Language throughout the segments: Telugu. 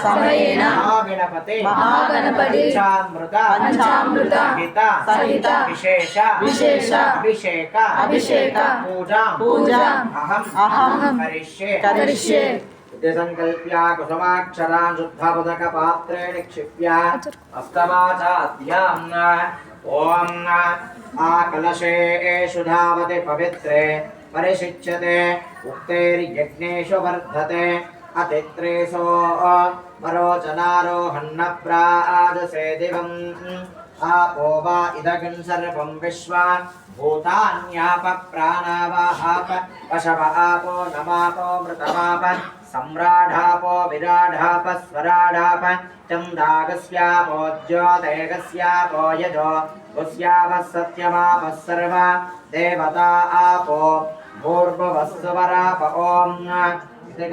సమయేన మహాగణపతి పంచామృత సహిత విశేష అభిషేక పూజా అహం కరిష్యే సంకల్ప్య కుసుమాక్షరాన్ శుద్ధపదక పాత్రే నిక్షిప్య అష్టమాచాద్యాం ఓం ఆ కలశేషు ధావతి పవిత్రే పరిశిచ్యతే ఉక్తైర్యజ్ఞేషు వర్ధతే అతిత్రేసో వరోచనారోహణ ప్రాజసే దివం आपो वा इदगं सर्वं विश्वा भूतान्याप प्राणावाहाप पशव आपो नमापो मृतमाप सम्राढापो विराढाप स्वराढाप चन्दागस्यापो ज्योतेगस्यापो यजो गुस्यावः सत्यमापः सर्वा देवता आपो भूर्भुवस्सुवराप ॐ इति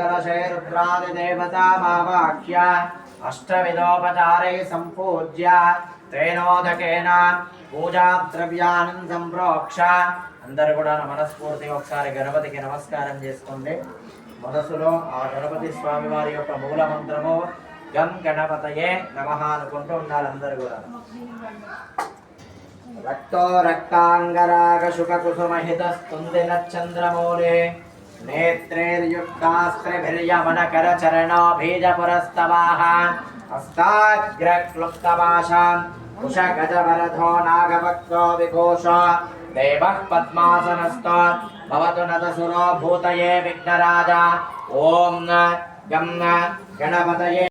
रुद्रादिदेवतामावाह्य अष्टविधोपचारै सम्पूज्य తేనోదకేన పూజా ద్రవ్యాన్ని సంప్రోక్ష అందరూ కూడా మనస్ఫూర్తిగా ఒకసారి గణపతికి నమస్కారం చేసుకోండి. మనసులో ఆ గణపతి స్వామి వారి యొక్క మూల మంత్రము గం గణపతయే నమః అనుకుంటూ ఉండాలి. అందరూ కూడా రక్తో రక్తాంగరాగ శుక కుసుమహిత స్తుందిన చంద్రమౌళే నేత్రైర్యుక్తాస్త్రిభిర్యమన కర చరణో బీజ పురస్తవాః హస్తాగ్ర క్లుప్తవాశాం కుశగజవరధో నాగభక్తో విఘోష దేవః పద్మాసనస్థో భవతు నతసురో భూతయే విఘ్నరాజ ఓం గం గణపతయే